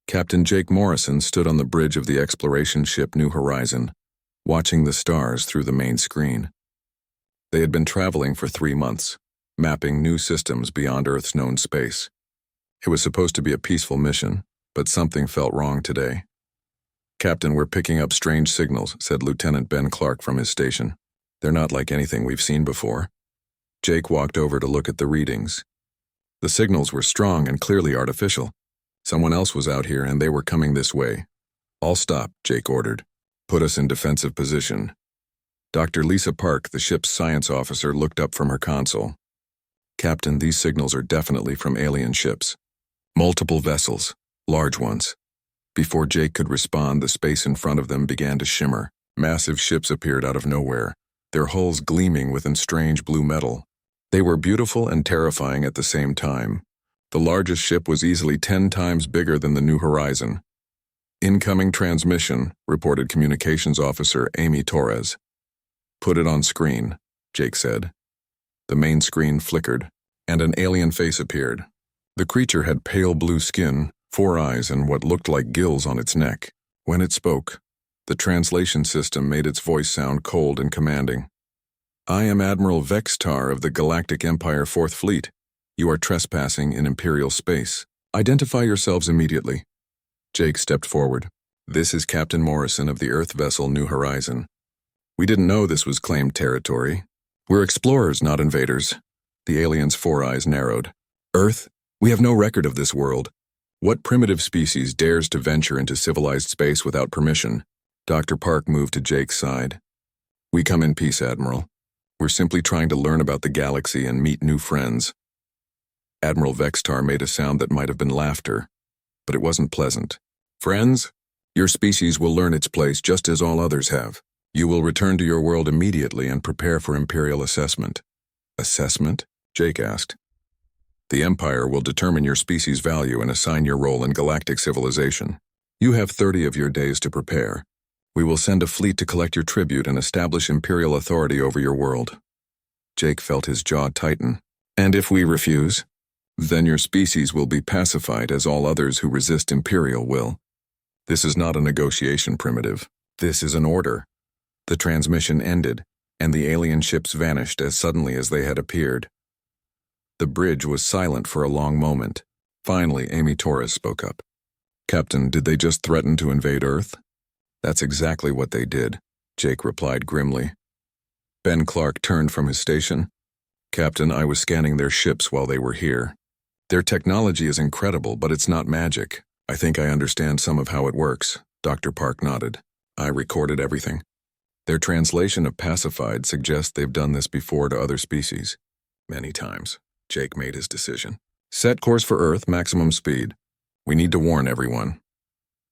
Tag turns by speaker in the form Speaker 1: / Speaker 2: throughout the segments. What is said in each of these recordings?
Speaker 1: Captain Jake Morrison stood on the bridge of the exploration ship New Horizon, watching the stars through the main screen. They had been traveling for 3 months, mapping new systems beyond Earth's known space. It was supposed to be a peaceful mission, but something felt wrong today. "Captain, we're picking up strange signals," said Lieutenant Ben Clark from his station. "They're not like anything we've seen before." Jake walked over to look at the readings. The signals were strong and clearly artificial. Someone else was out here and they were coming this way. "All stop," Jake ordered. "Put us in defensive position." Dr. Lisa Park, the ship's science officer, looked up from her console. "Captain, these signals are definitely from alien ships. Multiple vessels, large ones." Before Jake could respond, the space in front of them began to shimmer. Massive ships appeared out of nowhere, their hulls gleaming with strange blue metal. They were beautiful and terrifying at the same time. The largest ship was easily 10 times bigger than the New Horizon. "Incoming transmission," reported Communications Officer Amy Torres. "Put it on screen," Jake said. The main screen flickered, and an alien face appeared. The creature had pale blue skin, 4 eyes, and what looked like gills on its neck. When it spoke, the translation system made its voice sound cold and commanding. "I am Admiral Vextar of the Galactic Empire 4th Fleet. You are trespassing in Imperial space. Identify yourselves immediately." Jake stepped forward. "This is Captain Morrison of the Earth vessel New Horizon. We didn't know this was claimed territory. We're explorers, not invaders." The alien's 4 eyes narrowed. "Earth? We have no record of this world. What primitive species dares to venture into civilized space without permission?" Dr. Park moved to Jake's side. "We come in peace, Admiral. We're simply trying to learn about the galaxy and meet new friends." Admiral Vextar made a sound that might have been laughter, but it wasn't pleasant. "Friends? Your species will learn its place just as all others have. You will return to your world immediately and prepare for Imperial assessment." "Assessment?" Jake asked. "The Empire will determine your species' value and assign your role in galactic civilization. You have 30 of your days to prepare. We will send a fleet to collect your tribute and establish Imperial authority over your world." Jake felt his jaw tighten. "And if we refuse?" "Then your species will be pacified as all others who resist Imperial will. This is not a negotiation, Primitive. This is an order." The transmission ended, and the alien ships vanished as suddenly as they had appeared. The bridge was silent for a long moment. Finally, Amy Torres spoke up. "Captain, did they just threaten to invade Earth?" "That's exactly what they did," Jake replied grimly. Ben Clark turned from his station. "Captain, I was scanning their ships while they were here. Their technology is incredible, but it's not magic. I think I understand some of how it works." Dr. Park nodded. "I recorded everything. Their translation of pacified suggests they've done this before to other species. Many times." Jake made his decision. "Set course for Earth, maximum speed. We need to warn everyone."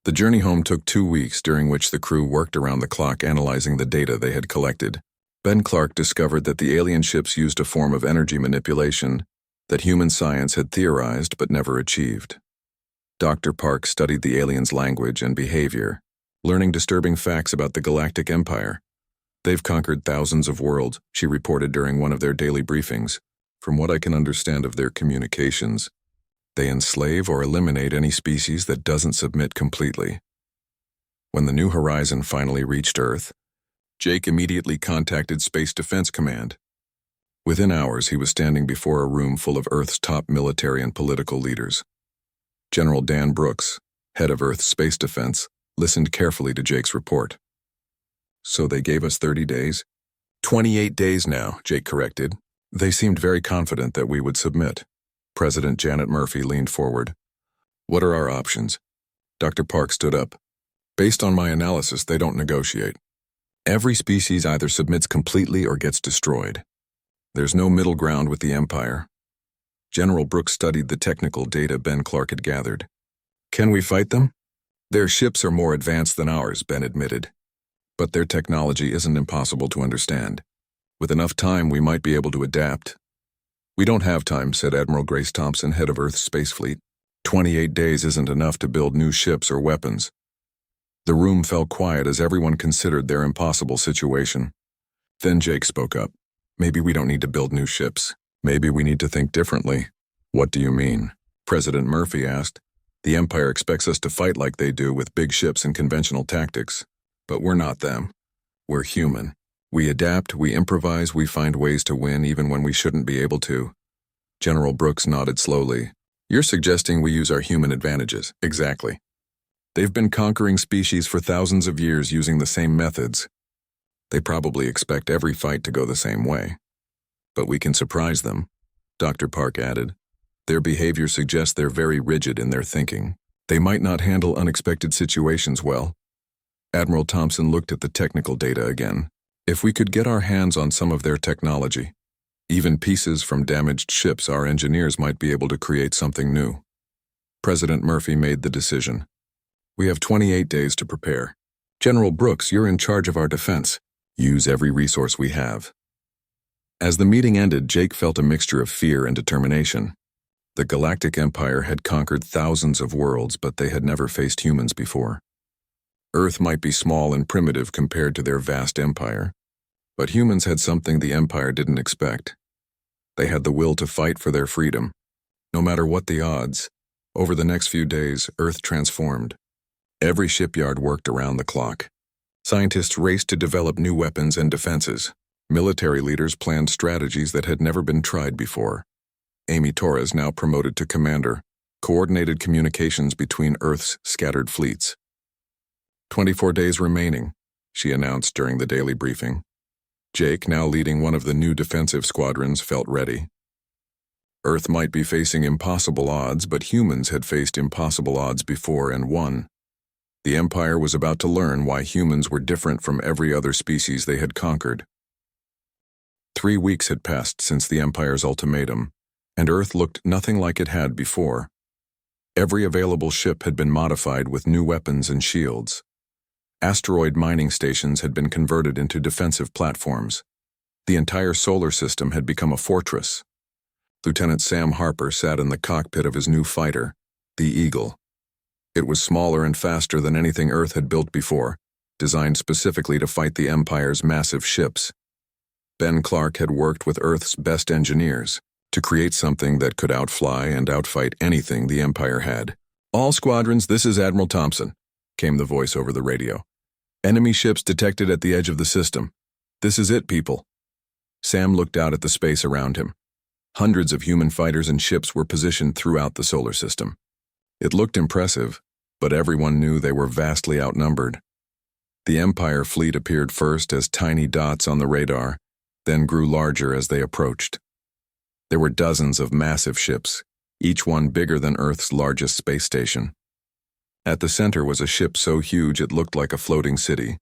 Speaker 1: The journey home took 2 weeks, during which the crew worked around the clock analyzing the data they had collected. Ben Clark discovered that the alien ships used a form of energy manipulation that human science had theorized but never achieved. Dr. Park studied the aliens' language and behavior, learning disturbing facts about the Galactic Empire. "They've conquered thousands of worlds," she reported during one of their daily briefings. "From what I can understand of their communications, they enslave or eliminate any species that doesn't submit completely." When the New Horizon finally reached Earth, Jake immediately contacted Space Defense Command. Within hours, he was standing before a room full of Earth's top military and political leaders. General Dan Brooks, head of Earth's space defense, listened carefully to Jake's report. "So they gave us 30 days? 28 days now," Jake corrected. "They seemed very confident that we would submit." President Janet Murphy leaned forward. "What are our options?" Dr. Park stood up. "Based on my analysis, they don't negotiate. Every species either submits completely or gets destroyed. There's no middle ground with the Empire." General Brooks studied the technical data Ben Clark had gathered. "Can we fight them?" "Their ships are more advanced than ours," Ben admitted. "But their technology isn't impossible to understand. With enough time, we might be able to adapt." "We don't have time," said Admiral Grace Thompson, head of Earth's space fleet. 28 days isn't enough to build new ships or weapons." The room fell quiet as everyone considered their impossible situation. Then Jake spoke up. "Maybe we don't need to build new ships. Maybe we need to think differently." "What do you mean?" President Murphy asked. The Empire expects us to fight like they do with big ships and conventional tactics. But we're not them. We're human. We adapt, we improvise, we find ways to win even when we shouldn't be able to. General Brooks nodded slowly. You're suggesting we use our human advantages. Exactly. They've been conquering species for thousands of years using the same methods. They probably expect every fight to go the same way. But we can surprise them, Dr. Park added. Their behavior suggests they're very rigid in their thinking. They might not handle unexpected situations well. Admiral Thompson looked at the technical data again. If we could get our hands on some of their technology, even pieces from damaged ships, our engineers might be able to create something new. President Murphy made the decision. We have 28 days to prepare. General Brooks, you're in charge of our defense. Use every resource we have. As the meeting ended, Jake felt a mixture of fear and determination. The Galactic Empire had conquered thousands of worlds, but they had never faced humans before. Earth might be small and primitive compared to their vast empire, but humans had something the Empire didn't expect. They had the will to fight for their freedom. No matter what the odds, over the next few days, Earth transformed. Every shipyard worked around the clock. Scientists raced to develop new weapons and defenses. Military leaders planned strategies that had never been tried before. Amy Torres, now promoted to commander, coordinated communications between Earth's scattered fleets. 24 days remaining, she announced during the daily briefing. Jake, now leading one of the new defensive squadrons, felt ready. Earth might be facing impossible odds, but humans had faced impossible odds before and won. The Empire was about to learn why humans were different from every other species they had conquered. 3 weeks had passed since the Empire's ultimatum, and Earth looked nothing like it had before. Every available ship had been modified with new weapons and shields. Asteroid mining stations had been converted into defensive platforms. The entire solar system had become a fortress. Lieutenant Sam Harper sat in the cockpit of his new fighter, the Eagle. It was smaller and faster than anything Earth had built before, designed specifically to fight the Empire's massive ships. Ben Clark had worked with Earth's best engineers to create something that could outfly and outfight anything the Empire had. All squadrons, this is Admiral Thompson, came the voice over the radio. Enemy ships detected at the edge of the system. This is it, people. Sam looked out at the space around him. Hundreds of human fighters and ships were positioned throughout the solar system. It looked impressive, but everyone knew they were vastly outnumbered. The Empire fleet appeared first as tiny dots on the radar, then grew larger as they approached. There were dozens of massive ships, each one bigger than Earth's largest space station. At the center was a ship so huge it looked like a floating city.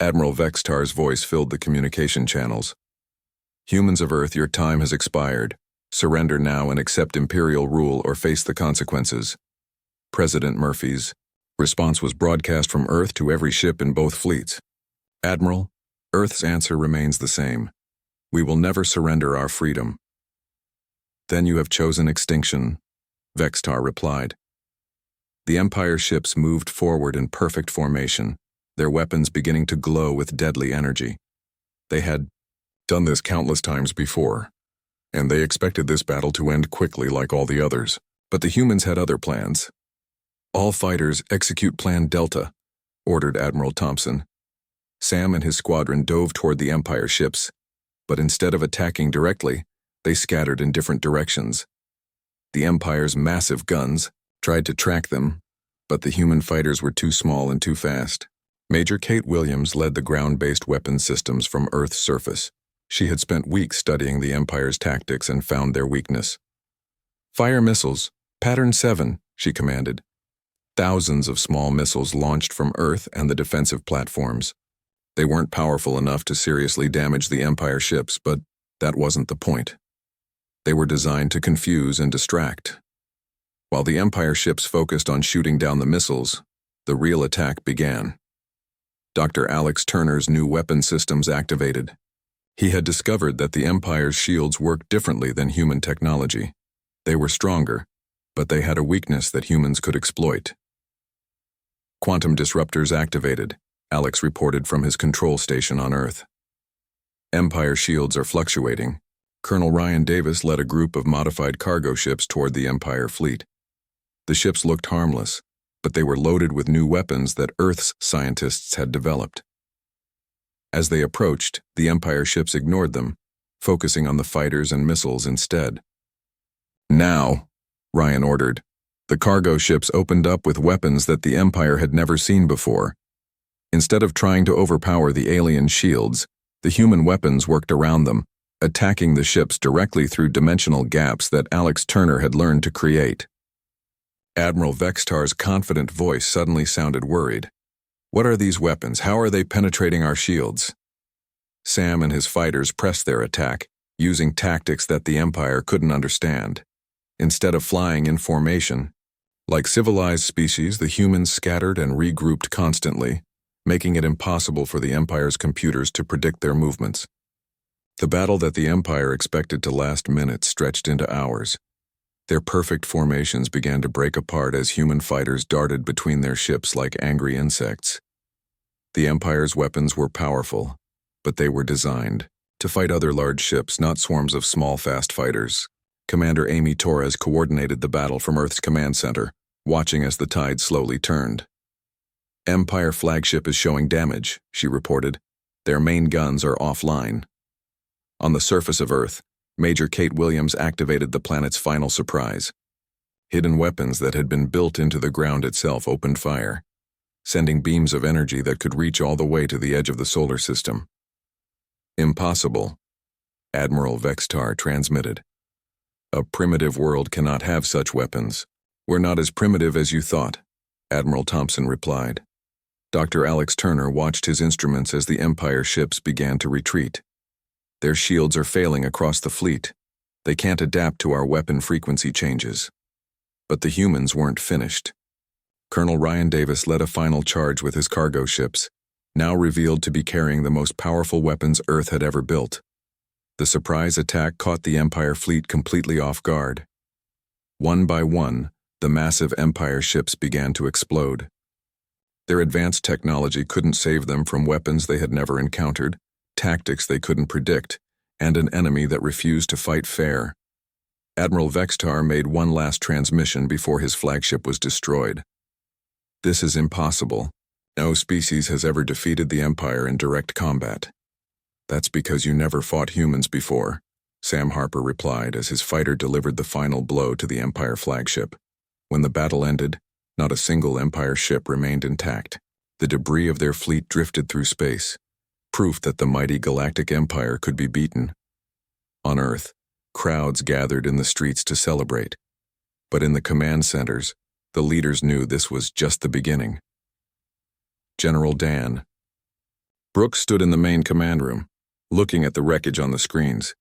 Speaker 1: Admiral Vextar's voice filled the communication channels. Humans of Earth, your time has expired. Surrender now and accept Imperial rule or face the consequences. President Murphy's response was broadcast from Earth to every ship in both fleets. Admiral, Earth's answer remains the same. We will never surrender our freedom. Then you have chosen extinction, Vextar replied. The Empire ships moved forward in perfect formation, their weapons beginning to glow with deadly energy. They had done this countless times before, and they expected this battle to end quickly like all the others. But the humans had other plans. All fighters execute Plan Delta, ordered Admiral Thompson. Sam and his squadron dove toward the Empire ships, but instead of attacking directly, they scattered in different directions. The Empire's massive guns tried to track them, but the human fighters were too small and too fast. Major Kate Williams led the ground-based weapon systems from Earth's surface. She had spent weeks studying the Empire's tactics and found their weakness. Fire missiles, Pattern 7, she commanded. Thousands of small missiles launched from Earth and the defensive platforms. They weren't powerful enough to seriously damage the Empire ships, but that wasn't the point. They were designed to confuse and distract. While the Empire ships focused on shooting down the missiles, the real attack began. Dr. Alex Turner's new weapon systems activated. He had discovered that the Empire's shields worked differently than human technology. They were stronger, but they had a weakness that humans could exploit. Quantum disruptors activated, Alex reported from his control station on Earth. Empire shields are fluctuating. Colonel Ryan Davis led a group of modified cargo ships toward the Empire fleet. The ships looked harmless, but they were loaded with new weapons that Earth's scientists had developed. As they approached, the Empire ships ignored them, focusing on the fighters and missiles instead. "Now," Ryan ordered. The cargo ships opened up with weapons that the Empire had never seen before. Instead of trying to overpower the alien shields, the human weapons worked around them, attacking the ships directly through dimensional gaps that Alex Turner had learned to create. Admiral Vextar's confident voice suddenly sounded worried. "What are these weapons? How are they penetrating our shields?" Sam and his fighters pressed their attack, using tactics that the Empire couldn't understand. Instead of flying in formation, like civilized species, the humans scattered and regrouped constantly, making it impossible for the Empire's computers to predict their movements. The battle that the Empire expected to last minutes stretched into hours. Their perfect formations began to break apart as human fighters darted between their ships like angry insects. The Empire's weapons were powerful, but they were designed to fight other large ships, not swarms of small, fast fighters. Commander Amy Torres coordinated the battle from Earth's command center, watching as the tide slowly turned. "Empire flagship is showing damage," she reported. "Their main guns are offline." On the surface of Earth, Major Kate Williams activated the planet's final surprise. Hidden weapons that had been built into the ground itself opened fire, sending beams of energy that could reach all the way to the edge of the solar system. "Impossible," Admiral Vextar transmitted. "A primitive world cannot have such weapons." "We're not as primitive as you thought," Admiral Thompson replied. Dr. Alex Turner watched his instruments as the Empire ships began to retreat. "Their shields are failing across the fleet. They can't adapt to our weapon frequency changes." But the humans weren't finished. Colonel Ryan Davis led a final charge with his cargo ships, now revealed to be carrying the most powerful weapons Earth had ever built. The surprise attack caught the Empire fleet completely off guard. One by one, the massive Empire ships began to explode. Their advanced technology couldn't save them from weapons they had never encountered, tactics they couldn't predict, and an enemy that refused to fight fair. Admiral Vextar made one last transmission before his flagship was destroyed. "This is impossible. No species has ever defeated the Empire in direct combat." "That's because you never fought humans before," Sam Harper replied as his fighter delivered the final blow to the Empire flagship. When the battle ended, not a single Empire ship remained intact. The debris of their fleet drifted through space, proof that the mighty Galactic Empire could be beaten. On Earth, crowds gathered in the streets to celebrate. But in the command centers, the leaders knew this was just the beginning. General Dan Brooks stood in the main command room, looking at the wreckage on the screens.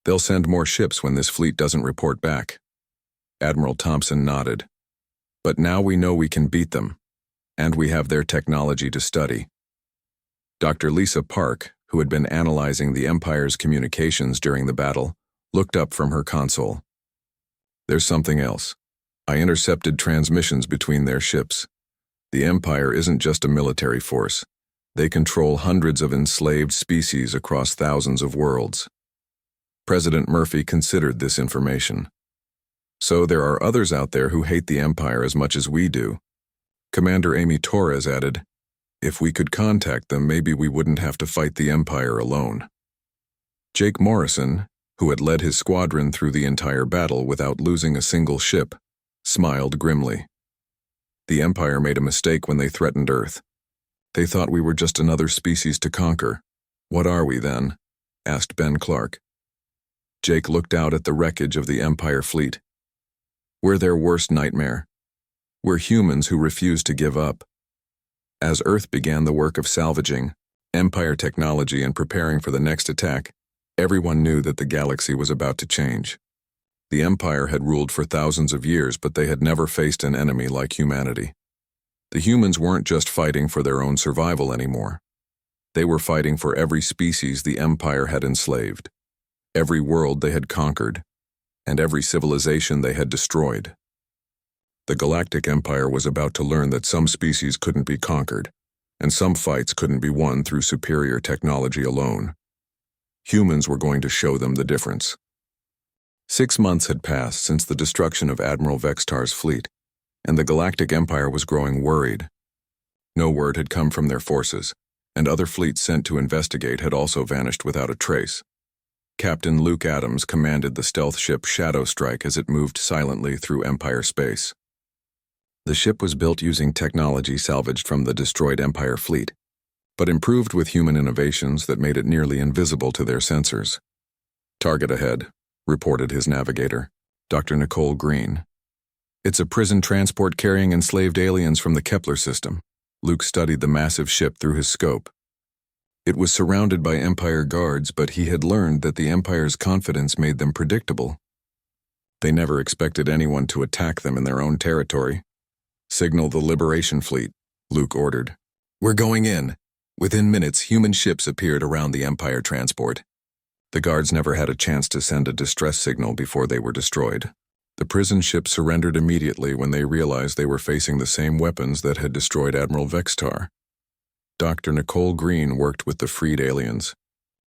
Speaker 1: "They'll send more ships when this fleet doesn't report back." Admiral Thompson nodded. "But now we know we can beat them, and we have their technology to study." Dr. Lisa Park, who had been analyzing the Empire's communications during the battle, looked up from her console. "There's something else. I intercepted transmissions between their ships. The Empire isn't just a military force. They control hundreds of enslaved species across thousands of worlds." President Murphy considered this information. "So there are others out there who hate the Empire as much as we do." Commander Amy Torres added, "If we could contact them, maybe we wouldn't have to fight the Empire alone." Jake Morrison, who had led his squadron through the entire battle without losing a single ship, smiled grimly. "The Empire made a mistake when they threatened Earth. They thought we were just another species to conquer. What are we then?" asked Ben Clark. Jake looked out at the wreckage of the Empire fleet. "We're their worst nightmare. We're humans who refuse to give up." As Earth began the work of salvaging Empire technology and preparing for the next attack, everyone knew that the galaxy was about to change. The Empire had ruled for thousands of years, but they had never faced an enemy like humanity. The humans weren't just fighting for their own survival anymore. They were fighting for every species the Empire had enslaved, every world they had conquered, and every civilization they had destroyed. The Galactic Empire was about to learn that some species couldn't be conquered, and some fights couldn't be won through superior technology alone. Humans were going to show them the difference. 6 months had passed since the destruction of Admiral Vextar's fleet, and the Galactic Empire was growing worried. No word had come from their forces, and other fleets sent to investigate had also vanished without a trace. Captain Luke Adams commanded the stealth ship Shadow Strike as it moved silently through Empire space. The ship was built using technology salvaged from the destroyed Empire fleet, but improved with human innovations that made it nearly invisible to their sensors. "Target ahead," reported his navigator, Dr. Nicole Green. "It's a prison transport carrying enslaved aliens from the Kepler system." Luke studied the massive ship through his scope. It was surrounded by Empire guards, but he had learned that the Empire's confidence made them predictable. They never expected anyone to attack them in their own territory. "Signal the Liberation Fleet," Luke ordered. "We're going in." Within minutes, human ships appeared around the Empire transport. The guards never had a chance to send a distress signal before they were destroyed. The prison ship surrendered immediately when they realized they were facing the same weapons that had destroyed Admiral Vextar. Dr. Nicole Green worked with the freed aliens,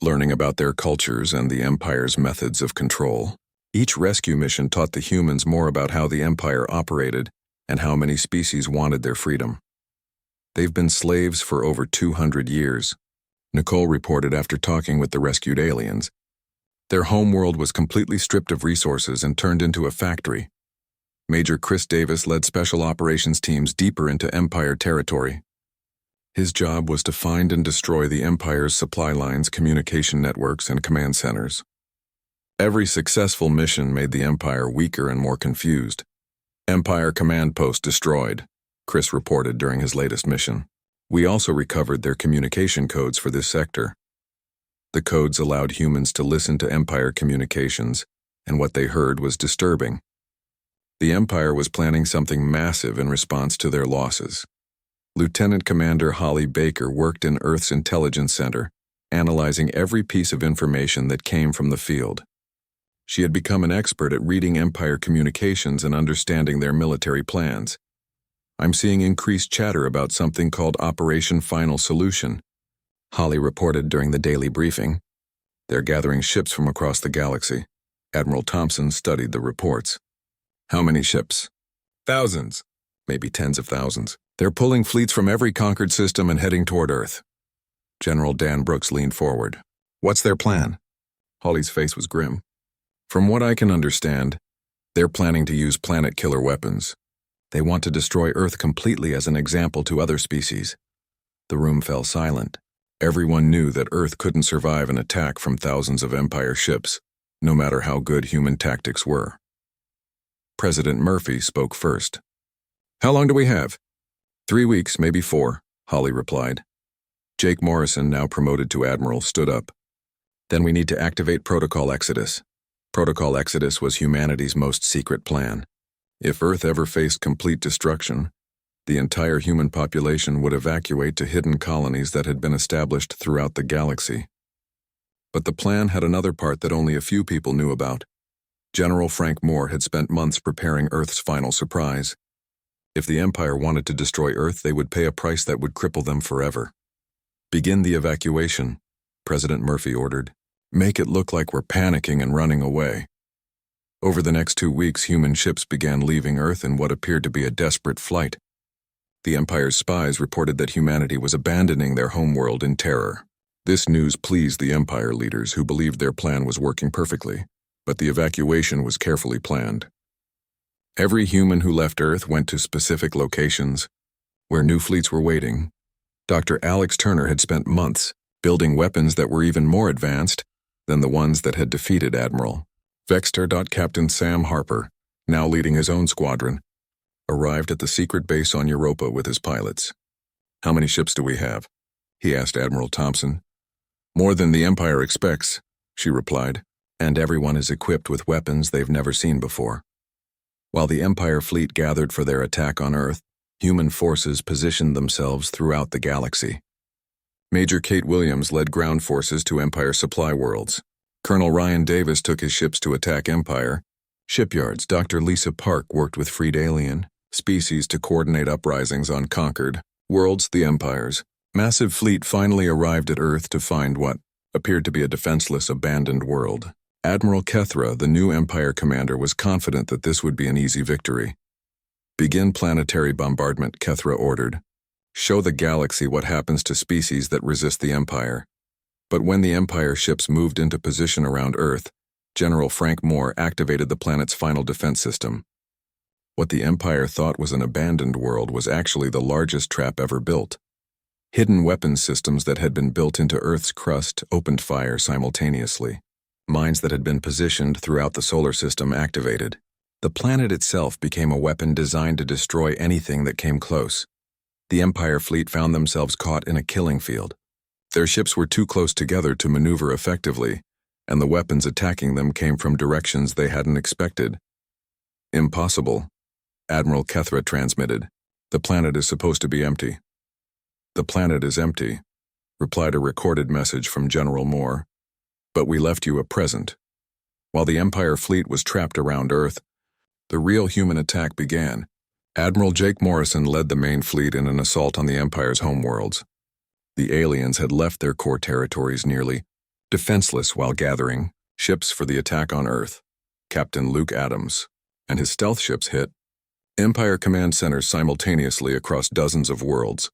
Speaker 1: learning about their cultures and the Empire's methods of control. Each rescue mission taught the humans more about how the Empire operated and how many species wanted their freedom. "They've been slaves for over 200 years," Nicole reported after talking with the rescued aliens. "Their homeworld was completely stripped of resources and turned into a factory." Major Chris Davis led special operations teams deeper into Empire territory. His job was to find and destroy the Empire's supply lines, communication networks, and command centers. Every successful mission made the Empire weaker and more confused. "Empire command post destroyed," Chris reported during his latest mission. "We also recovered their communication codes for this sector." The codes allowed humans to listen to Empire communications, and what they heard was disturbing. The Empire was planning something massive in response to their losses. Lieutenant Commander Holly Baker worked in Earth's Intelligence Center, analyzing every piece of information that came from the field. She had become an expert at reading Empire communications and understanding their military plans. "I'm seeing increased chatter about something called Operation Final Solution," Holly reported during the daily briefing. "They're gathering ships from across the galaxy." Admiral Thompson studied the reports. "How many ships?" "Thousands, maybe tens of thousands. They're pulling fleets from every conquered system and heading toward Earth." General Dan Brooks leaned forward. "What's their plan?" Holly's face was grim. "From what I can understand, they're planning to use planet-killer weapons. They want to destroy Earth completely as an example to other species." The room fell silent. Everyone knew that Earth couldn't survive an attack from thousands of Empire ships, no matter how good human tactics were. President Murphy spoke first. "How long do we have?" 3 weeks, maybe 4, Holly replied. Jake Morrison, now promoted to Admiral, stood up. "Then we need to activate Protocol Exodus." Protocol Exodus was humanity's most secret plan. If Earth ever faced complete destruction, the entire human population would evacuate to hidden colonies that had been established throughout the galaxy. But the plan had another part that only a few people knew about. General Frank Moore had spent months preparing Earth's final surprise. If the Empire wanted to destroy Earth, they would pay a price that would cripple them forever. "Begin the evacuation," President Murphy ordered. "Make it look like we're panicking and running away." Over the next 2 weeks, human ships began leaving Earth in what appeared to be a desperate flight. The Empire's spies reported that humanity was abandoning their homeworld in terror. This news pleased the Empire leaders, who believed their plan was working perfectly, but the evacuation was carefully planned. Every human who left Earth went to specific locations where new fleets were waiting. Dr. Alex Turner had spent months building weapons that were even more advanced than the ones that had defeated Admiral Vextar. Captain Sam Harper, now leading his own squadron, arrived at the secret base on Europa with his pilots. "How many ships do we have?" he asked Admiral Thompson. "More than the Empire expects," she replied, "and everyone is equipped with weapons they've never seen before." While the Empire fleet gathered for their attack on Earth, human forces positioned themselves throughout the galaxy. Major Kate Williams led ground forces to Empire supply worlds. Colonel Ryan Davis took his ships to attack Empire shipyards. Dr. Lisa Park worked with freed alien species to coordinate uprisings on conquered worlds. The Empire's massive fleet finally arrived at Earth to find what appeared to be a defenseless, abandoned world. Admiral Kethra, the new Empire commander, was confident that this would be an easy victory. Begin planetary bombardment, Kethra ordered. Show the galaxy what happens to species that resist the Empire. But when the Empire ships moved into position around Earth, General Frank Moore activated the planet's final defense system. What the Empire thought was an abandoned world was actually the largest trap ever built. Hidden weapons systems that had been built into Earth's crust opened fire simultaneously. Mines that had been positioned throughout the solar system activated. The planet itself became a weapon designed to destroy anything that came close. The Empire fleet found themselves caught in a killing field. Their ships were too close together to maneuver effectively, and the weapons attacking them came from directions they hadn't expected. Impossible, Admiral Kethra transmitted. The planet is supposed to be empty. The planet is empty, replied a recorded message from General Moore. But we left you a present. While the Empire fleet was trapped around Earth, the real human attack began. Admiral Jake Morrison led the main fleet in an assault on the Empire's homeworlds. The aliens had left their core territories nearly defenseless while gathering ships for the attack on Earth. Captain Luke Adams and his stealth ships hit Empire command centers simultaneously across dozens of worlds.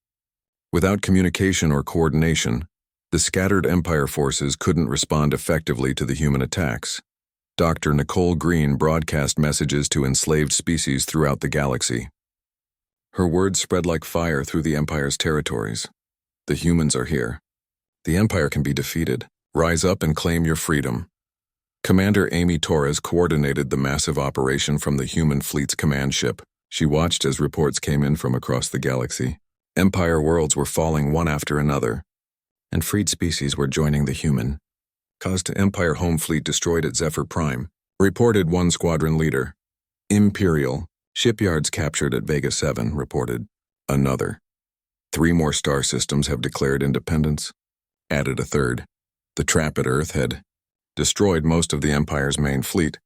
Speaker 1: Without communication or coordination, the scattered Empire forces couldn't respond effectively to the human attacks. Dr. Nicole Green broadcast messages to enslaved species throughout the galaxy. Her words spread like fire through the Empire's territories. The humans are here. The Empire can be defeated. Rise up and claim your freedom. Commander Amy Torres coordinated the massive operation from the human fleet's command ship. She watched as reports came in from across the galaxy. Empire worlds were falling one after another, and freed species were joining the human. Caused Empire home fleet destroyed at Zephyr Prime, reported one squadron leader. Imperial shipyards captured at Vega 7, reported another. 3 more star systems have declared independence, added a third. The trap at Earth had destroyed most of the Empire's main fleet,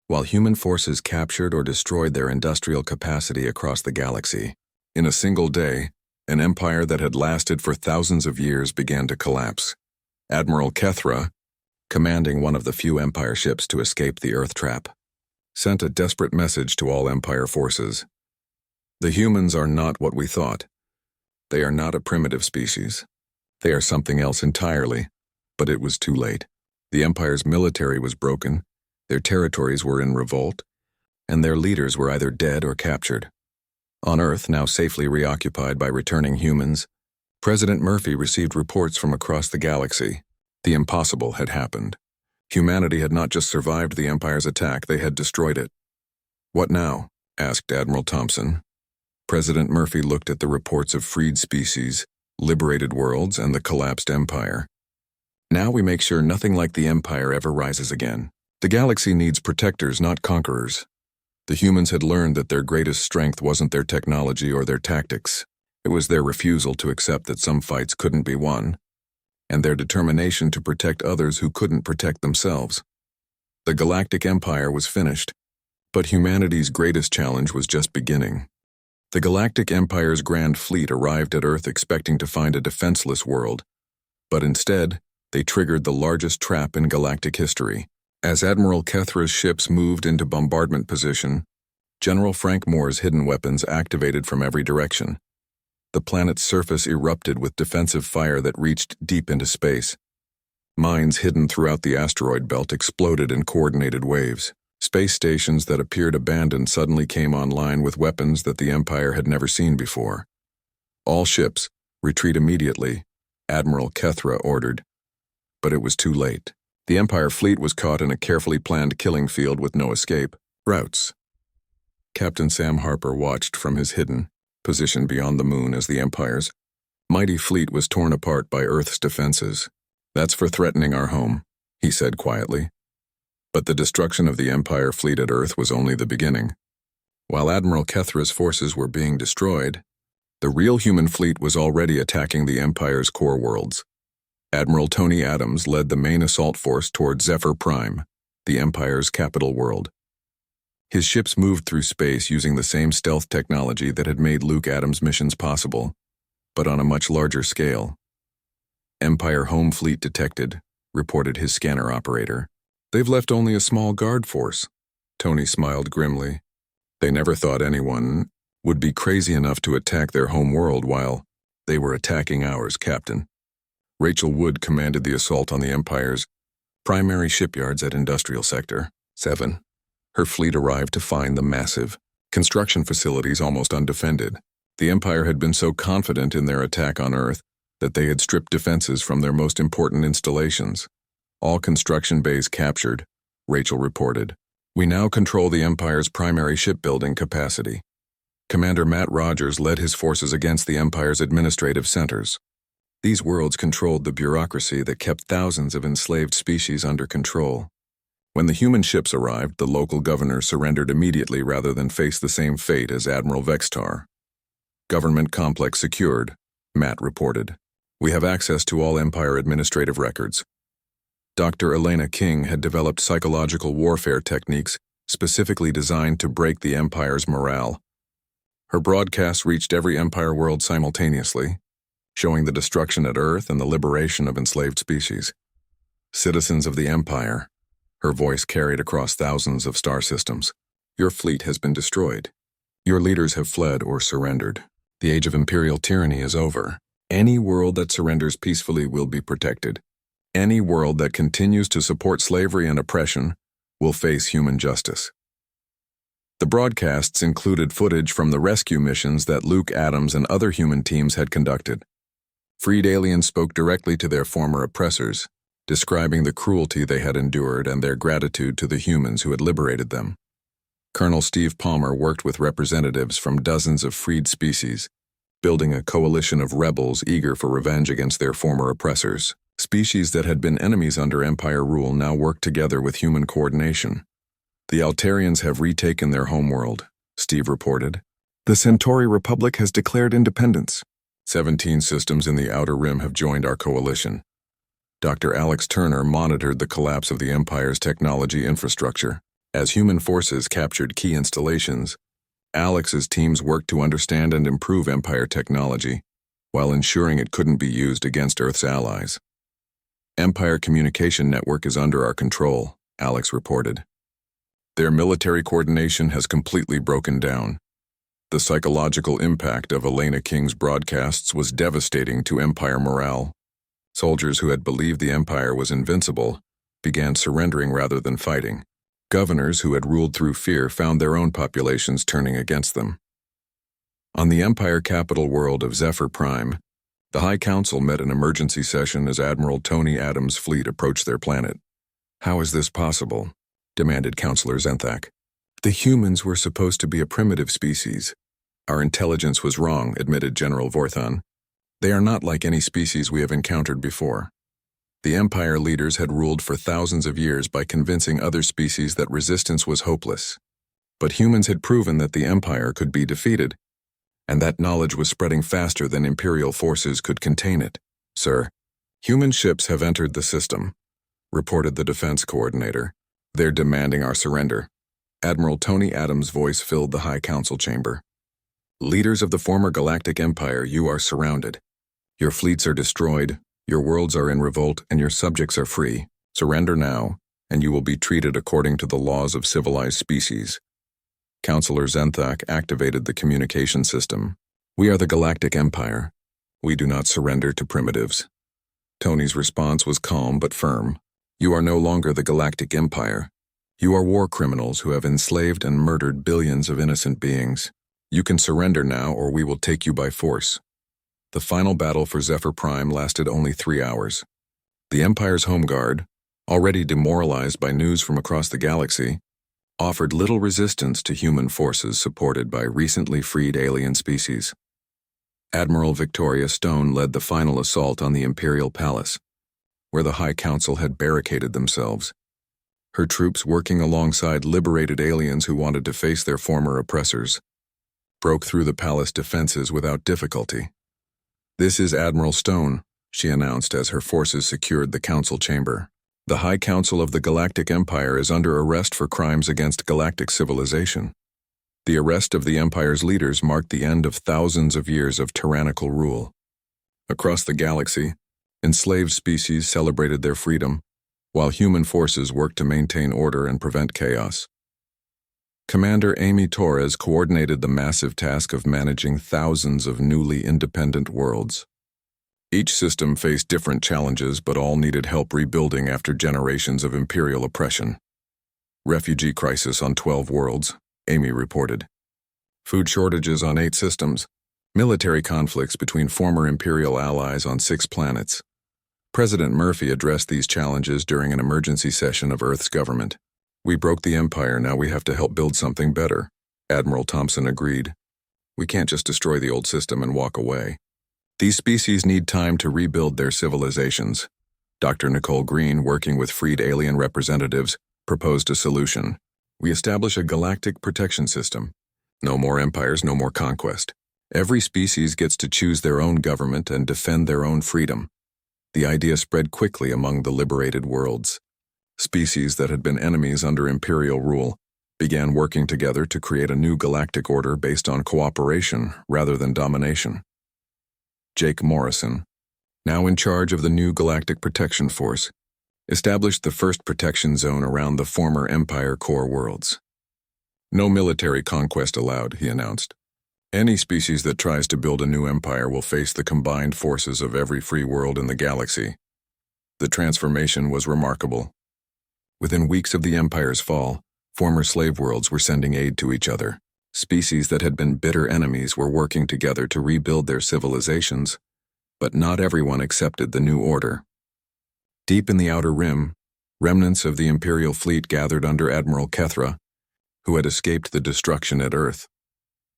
Speaker 1: while human forces captured or destroyed their industrial capacity across the galaxy. In a single day, an empire that had lasted for thousands of years began to collapse. Admiral Kethra, commanding one of the few Empire ships to escape the Earth trap, sent a desperate message to all Empire forces. The humans are not what we thought. They are not a primitive species. They are something else entirely, but it was too late. The Empire's military was broken, their territories were in revolt, and their leaders were either dead or captured. On Earth, now safely reoccupied by returning humans, President Murphy received reports from across the galaxy. The impossible had happened. Humanity had not just survived the Empire's attack, they had destroyed it. What now? Asked Admiral Thompson. President Murphy looked at the reports of freed species, liberated worlds, and the collapsed Empire. Now we make sure nothing like the Empire ever rises again. The galaxy needs protectors, not conquerors. The humans had learned that their greatest strength wasn't their technology or their tactics. It was their refusal to accept that some fights couldn't be won, and their determination to protect others who couldn't protect themselves. The Galactic Empire was finished, but humanity's greatest challenge was just beginning. The Galactic Empire's grand fleet arrived at Earth expecting to find a defenseless world, but instead, they triggered the largest trap in galactic history. As Admiral Kethra's ships moved into bombardment position, General Frank Moore's hidden weapons activated from every direction. The planet's surface erupted with defensive fire that reached deep into space. Mines hidden throughout the asteroid belt exploded in coordinated waves. Space stations that appeared abandoned suddenly came online with weapons that the Empire had never seen before. All ships, retreat immediately, Admiral Kethra ordered. But it was too late. The Empire fleet was caught in a carefully planned killing field with no escape routes. Captain Sam Harper watched from his hidden position beyond the moon as the Empire's mighty fleet was torn apart by Earth's defenses. That's for threatening our home, he said quietly. But the destruction of the Empire fleet at Earth was only the beginning. While Admiral Kethra's forces were being destroyed, the real human fleet was already attacking the Empire's core worlds. Admiral Tony Adams led the main assault force toward Zephyr Prime, the Empire's capital world. His ships moved through space using the same stealth technology that had made Luke Adams' missions possible, but on a much larger scale. Empire home fleet detected, reported his scanner operator. They've left only a small guard force. Tony smiled grimly. They never thought anyone would be crazy enough to attack their home world while they were attacking ours, Captain. Rachel Wood commanded the assault on the Empire's primary shipyards at Industrial Sector 7. Her fleet arrived to find the massive construction facilities almost undefended. The Empire had been so confident in their attack on Earth that they had stripped defenses from their most important installations. All construction bays captured, Rachel reported. We now control the Empire's primary shipbuilding capacity. Commander Matt Rogers led his forces against the Empire's administrative centers. These worlds controlled the bureaucracy that kept thousands of enslaved species under control. When the human ships arrived, the local governor surrendered immediately rather than face the same fate as Admiral Vextar. Government complex secured, Matt reported. We have access to all Empire administrative records. Dr. Elena King had developed psychological warfare techniques specifically designed to break the Empire's morale. Her broadcasts reached every Empire world simultaneously, showing the destruction at Earth and the liberation of enslaved species. Citizens of the Empire, her voice carried across thousands of star systems. Your fleet has been destroyed. Your leaders have fled or surrendered. The age of imperial tyranny is over. Any world that surrenders peacefully will be protected. Any world that continues to support slavery and oppression will face human justice. The broadcasts included footage from the rescue missions that Luke Adams and other human teams had conducted. Freed aliens spoke directly to their former oppressors, describing the cruelty they had endured and their gratitude to the humans who had liberated them. Colonel Steve Palmer worked with representatives from dozens of freed species, building a coalition of rebels eager for revenge against their former oppressors. Species that had been enemies under Empire rule now worked together with human coordination. The Altarians have retaken their homeworld, Steve reported. The Centauri Republic has declared independence. 17 systems in the Outer Rim have joined our coalition. Dr. Alex Turner monitored the collapse of the Empire's technology infrastructure. As human forces captured key installations, Alex's teams worked to understand and improve Empire technology, while ensuring it couldn't be used against Earth's allies. Empire communication network is under our control, Alex reported. Their military coordination has completely broken down. The psychological impact of Elena King's broadcasts was devastating to Empire morale. Soldiers who had believed the Empire was invincible began surrendering rather than fighting. Governors who had ruled through fear found their own populations turning against them. On the Empire capital world of Zephyr Prime, the High Council met an emergency session as Admiral Tony Adams' fleet approached their planet. How is this possible? Demanded Counselor Zenthak. The humans were supposed to be a primitive species. Our intelligence was wrong, admitted General Vorthon. They are not like any species we have encountered before. The Empire leaders had ruled for thousands of years by convincing other species that resistance was hopeless. But humans had proven that the Empire could be defeated, and that knowledge was spreading faster than Imperial forces could contain it. Sir, human ships have entered the system, reported the defense coordinator. They're demanding our surrender. Admiral Tony Adams' voice filled the High Council chamber. Leaders of the former Galactic Empire, you are surrounded. Your fleets are destroyed, your worlds are in revolt, and your subjects are free. Surrender now, and you will be treated according to the laws of civilized species. Counselor Zenthak activated the communication system. We are the Galactic Empire. We do not surrender to primitives. Tony's response was calm but firm. You are no longer the Galactic Empire. You are war criminals who have enslaved and murdered billions of innocent beings. You can surrender now or we will take you by force. The final battle for Zephyr Prime lasted only 3 hours. The Empire's home guard, already demoralized by news from across the galaxy, offered little resistance to human forces supported by recently freed alien species. Admiral Victoria Stone led the final assault on the Imperial Palace, where the High Council had barricaded themselves. Her troops, working alongside liberated aliens who wanted to face their former oppressors, broke through the palace defenses without difficulty. This is Admiral Stone, she announced as her forces secured the council chamber. The High Council of the Galactic Empire is under arrest for crimes against galactic civilization. The arrest of the Empire's leaders marked the end of thousands of years of tyrannical rule. Across the galaxy, enslaved species celebrated their freedom, while human forces worked to maintain order and prevent chaos. Commander Amy Torres coordinated the massive task of managing thousands of newly independent worlds. Each system faced different challenges, but all needed help rebuilding after generations of imperial oppression. Refugee crisis on 12 worlds, Amy reported. Food shortages on 8 systems. Military conflicts between former imperial allies on 6 planets. President Murphy addressed these challenges during an emergency session of Earth's government. "We broke the Empire, now we have to help build something better," Admiral Thompson agreed. "We can't just destroy the old system and walk away. These species need time to rebuild their civilizations." Dr. Nicole Green, working with freed alien representatives, proposed a solution. "We establish a galactic protection system. No more empires, no more conquest. Every species gets to choose their own government and defend their own freedom." The idea spread quickly among the liberated worlds. Species that had been enemies under imperial rule began working together to create a new galactic order based on cooperation rather than domination. Jake Morrison, now in charge of the new Galactic Protection Force, established the first protection zone around the former Empire core worlds. "No military conquest allowed," he announced. "Any species that tries to build a new empire will face the combined forces of every free world in the galaxy." The transformation was remarkable. Within weeks of the Empire's fall, former slave worlds were sending aid to each other. Species that had been bitter enemies were working together to rebuild their civilizations, but not everyone accepted the new order. Deep in the Outer Rim, remnants of the Imperial fleet gathered under Admiral Kethra, who had escaped the destruction at Earth.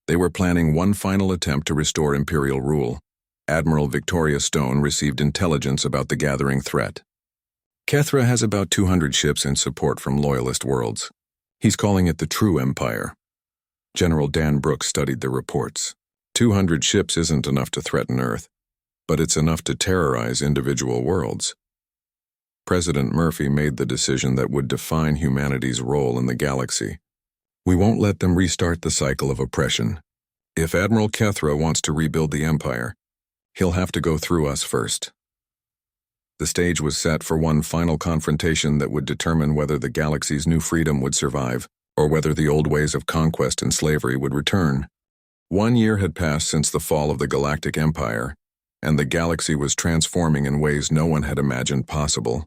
Speaker 1: They were planning one final attempt to restore Imperial rule. Admiral Victoria Stone received intelligence about the gathering threat. "Kethra has about 200 ships in support from Loyalist worlds. He's calling it the True Empire." General Dan Brooks studied the reports. 200 ships isn't enough to threaten Earth, but it's enough to terrorize individual worlds. President Murphy made the decision that would define humanity's role in the galaxy. "We won't let them restart the cycle of oppression. If Admiral Kethra wants to rebuild the Empire, he'll have to go through us first." The stage was set for one final confrontation that would determine whether the galaxy's new freedom would survive, or whether the old ways of conquest and slavery would return. 1 year had passed since the fall of the Galactic Empire, and the galaxy was transforming in ways no one had imagined possible.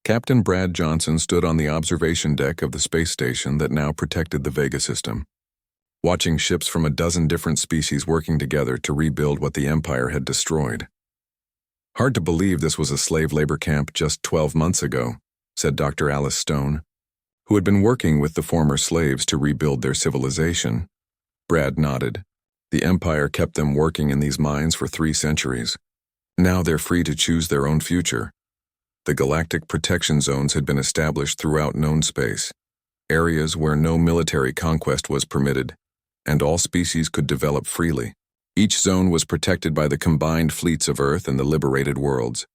Speaker 1: Captain Brad Johnson stood on the observation deck of the space station that now protected the Vega system, watching ships from a dozen different species working together to rebuild what the Empire had destroyed. "Hard to believe this was a slave labor camp just 12 months ago," said Dr. Alice Stone, who had been working with the former slaves to rebuild their civilization. Brad nodded. "The Empire kept them working in these mines for 3 centuries. Now they're free to choose their own future. The galactic protection zones had been established throughout known space, areas where no military conquest was permitted, and all species could develop freely. Each zone was protected by the combined fleets of Earth and the liberated worlds.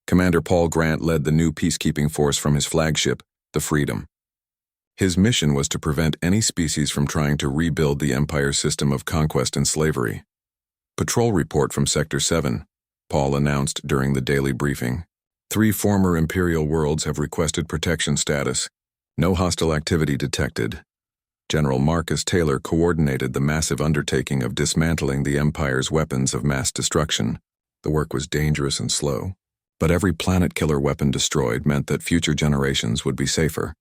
Speaker 1: Commander Paul Grant led the new peacekeeping force from his flagship, the Freedom. His mission was to prevent any species from trying to rebuild the Empire's system of conquest and slavery. "Patrol report from Sector 7, Paul announced during the daily briefing. 3 former Imperial worlds have requested protection status. No hostile activity detected." General Marcus Taylor coordinated the massive undertaking of dismantling the Empire's weapons of mass destruction. The work was dangerous and slow, but every planet-killer weapon destroyed meant that future generations would be safer.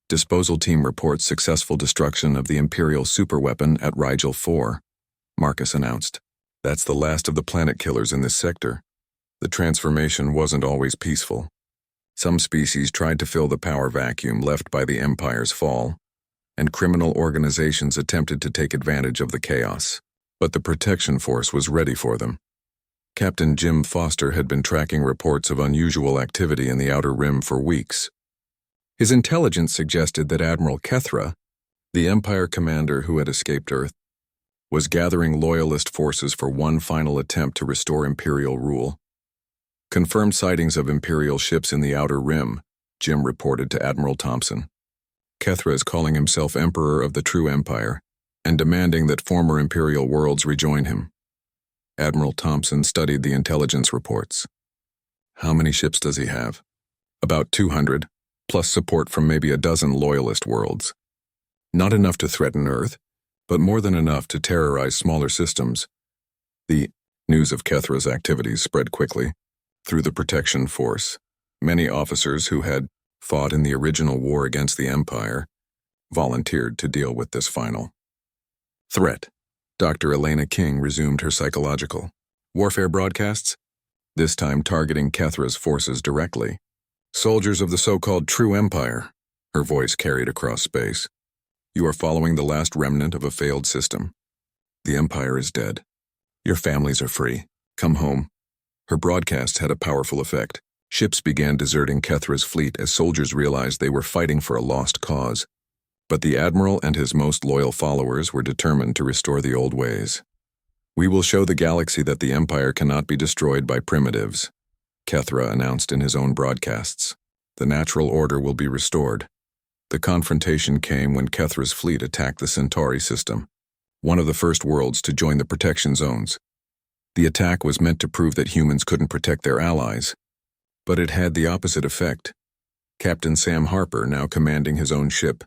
Speaker 1: Disposal team reports successful destruction of the Imperial superweapon at Rigel 4, Marcus announced. "That's the last of the planet killers in this sector." The transformation wasn't always peaceful. Some species tried to fill the power vacuum left by the Empire's fall, and criminal organizations attempted to take advantage of the chaos. But the protection force was ready for them. Captain Jim Foster had been tracking reports of unusual activity in the Outer Rim for weeks. His intelligence suggested that Admiral Kethra, the Empire commander who had escaped Earth, was gathering Loyalist forces for one final attempt to restore Imperial rule. "Confirmed sightings of Imperial ships in the Outer Rim," Jim reported to Admiral Thompson. "Kethra is calling himself Emperor of the True Empire and demanding that former Imperial worlds rejoin him." Admiral Thompson studied the intelligence reports. "How many ships does he have?" "About 200, plus support from maybe a dozen Loyalist worlds." Not enough to threaten Earth, but more than enough to terrorize smaller systems. The news of Kethra's activities spread quickly through the protection force. Many officers who had fought in the original war against the Empire volunteered to deal with this final threat. Dr. Elena King resumed her psychological warfare broadcasts, this time targeting Kethra's forces directly. Soldiers of the so-called True Empire, her voice carried across space. You are following the last remnant of a failed system. The Empire is dead. Your families are free. Come home. Her broadcasts had a powerful effect. Ships began deserting Kethra's fleet as soldiers realized they were fighting for a lost cause. But the Admiral and his most loyal followers were determined to restore the old ways. We will show the galaxy that the Empire cannot be destroyed by primitives, Kethra announced in his own broadcasts. The natural order will be restored. The confrontation came when Kethra's fleet attacked the Centauri system, one of the first worlds to join the protection zones. The attack was meant to prove that humans couldn't protect their allies, but it had the opposite effect. Captain Sam Harper, now commanding his own ship,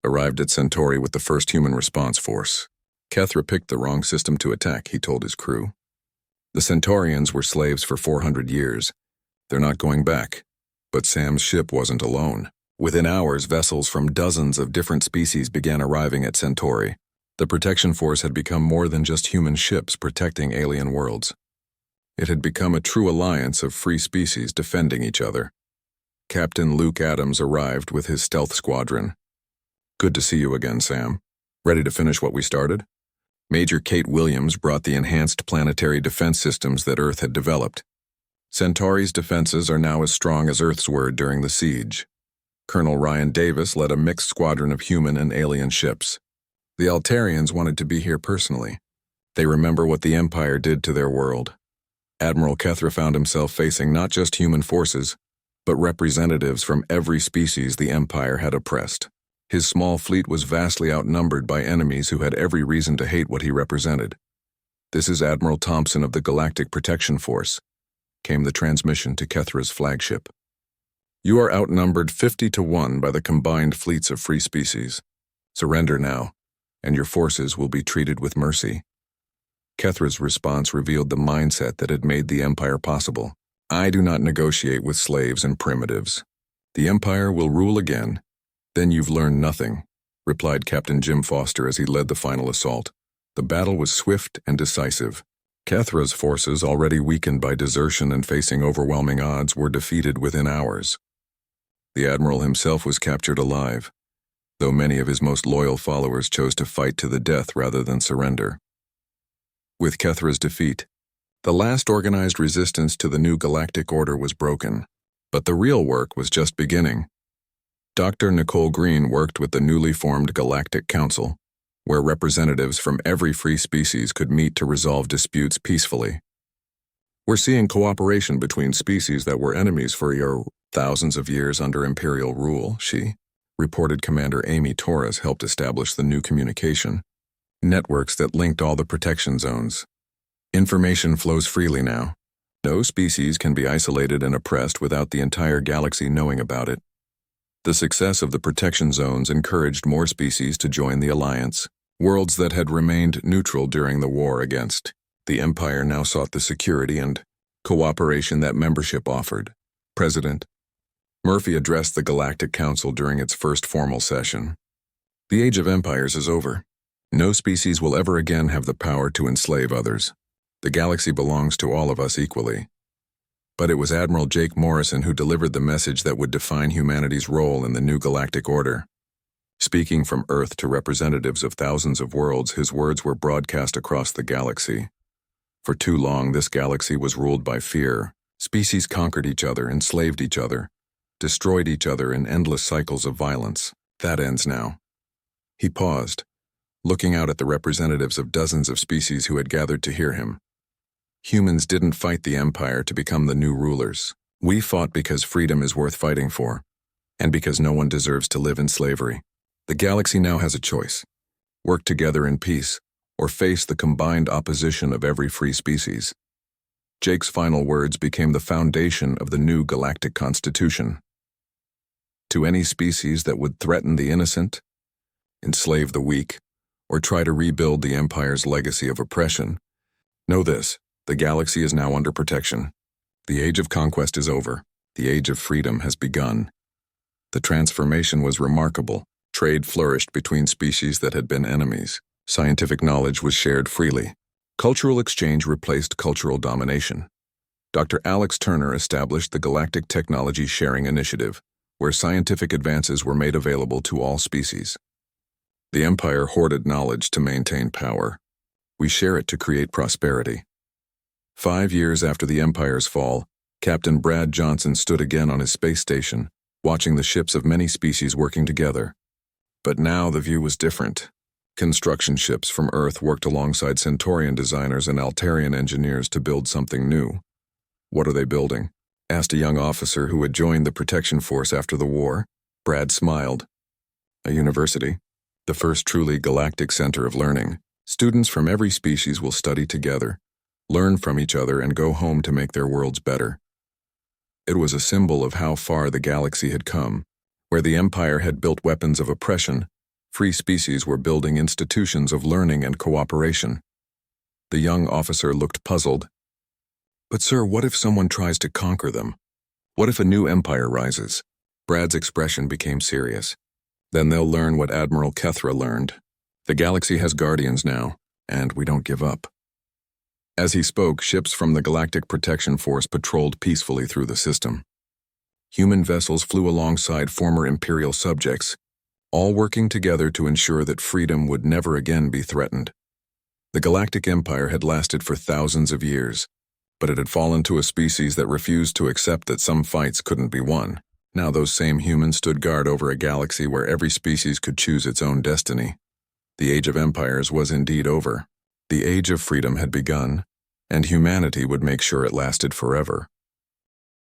Speaker 1: arrived at Centauri with the first human response force. Kethra picked the wrong system to attack, he told his crew. The Centaurians were slaves for 400 years. They're not going back. But Sam's ship wasn't alone. Within hours, vessels from dozens of different species began arriving at Centauri. The protection force had become more than just human ships protecting alien worlds. It had become a true alliance of free species defending each other. Captain Luke Adams arrived with his stealth squadron. Good to see you again, Sam. Ready to finish what we started? Major Kate Williams brought the enhanced planetary defense systems that Earth had developed. Centauri's defenses are now as strong as Earth's were during the siege. Colonel Ryan Davis led a mixed squadron of human and alien ships. The Altarians wanted to be here personally. They remember what the Empire did to their world. Admiral Kethra found himself facing not just human forces, but representatives from every species the Empire had oppressed. His small fleet was vastly outnumbered by enemies who had every reason to hate what he represented. "This is Admiral Thompson of the Galactic Protection Force," came the transmission to Kethra's flagship. "You are outnumbered 50-1 by the combined fleets of free species. Surrender now, and your forces will be treated with mercy." Kethra's response revealed the mindset that had made the Empire possible. "I do not negotiate with slaves and primitives. The Empire will rule again. Then you've learned nothing," replied Captain Jim Foster as he led the final assault. The battle was swift and decisive. Kethra's forces, already weakened by desertion and facing overwhelming odds, were defeated within hours. The Admiral himself was captured alive, though many of his most loyal followers chose to fight to the death rather than surrender. With Kethra's defeat, the last organized resistance to the new galactic order was broken, but the real work was just beginning. Dr. Nicole Green worked with the newly formed Galactic Council, where representatives from every free species could meet to resolve disputes peacefully. "We're seeing cooperation between species that were enemies for thousands of years under Imperial rule," she reported. Commander Amy Torres helped establish the new communication networks that linked all the protection zones. "Information flows freely now. No species can be isolated and oppressed without the entire galaxy knowing about it." The success of the protection zones encouraged more species to join the alliance. Worlds that had remained neutral during the war against the Empire now sought the security and cooperation that membership offered. President Murphy addressed the Galactic Council during its first formal session. "The Age of Empires is over. No species will ever again have the power to enslave others. The galaxy belongs to all of us equally." But it was Admiral Jake Morrison who delivered the message that would define humanity's role in the new galactic order. Speaking from Earth to representatives of thousands of worlds, his words were broadcast across the galaxy. For too long, this galaxy was ruled by fear. Species conquered each other, enslaved each other, destroyed each other in endless cycles of violence. That ends now. He paused, looking out at the representatives of dozens of species who had gathered to hear him. "Humans didn't fight the Empire to become the new rulers. We fought because freedom is worth fighting for, and because no one deserves to live in slavery. The galaxy now has a choice: work together in peace, or face the combined opposition of every free species." Jake's final words became the foundation of the new galactic constitution. "To any species that would threaten the innocent, enslave the weak, or try to rebuild the Empire's legacy of oppression. Know this, the galaxy is now under protection. The age of conquest is over. The age of freedom has begun. The transformation was remarkable. Trade flourished between species that had been enemies. Scientific knowledge was shared freely. Cultural exchange replaced cultural domination. Dr. Alex Turner established the Galactic Technology Sharing Initiative, where scientific advances were made available to all species. The Empire hoarded knowledge to maintain power. We share it to create prosperity. 5 years after the Empire's fall, Captain Brad Johnson stood again on his space station, watching the ships of many species working together. But now the view was different. Construction ships from Earth worked alongside Centaurian designers and Altarian engineers to build something new. "What are they building?" asked a young officer who had joined the protection force after the war. Brad smiled. "A university. The first truly galactic center of learning. Students from every species will study together, learn from each other, and go home to make their worlds better." It was a symbol of how far the galaxy had come. Where the Empire had built weapons of oppression, free species were building institutions of learning and cooperation. The young officer looked puzzled. "But sir, what if someone tries to conquer them? What if a new empire rises?" Brad's expression became serious. "Then they'll learn what Admiral Kethra learned. The galaxy has guardians now, and we don't give up." As he spoke, ships from the Galactic Protection Force patrolled peacefully through the system. Human vessels flew alongside former Imperial subjects, all working together to ensure that freedom would never again be threatened. The Galactic Empire had lasted for thousands of years, but it had fallen to a species that refused to accept that some fights couldn't be won. Now those same humans stood guard over a galaxy where every species could choose its own destiny. The Age of Empires was indeed over. The Age of Freedom had begun, and humanity would make sure it lasted forever.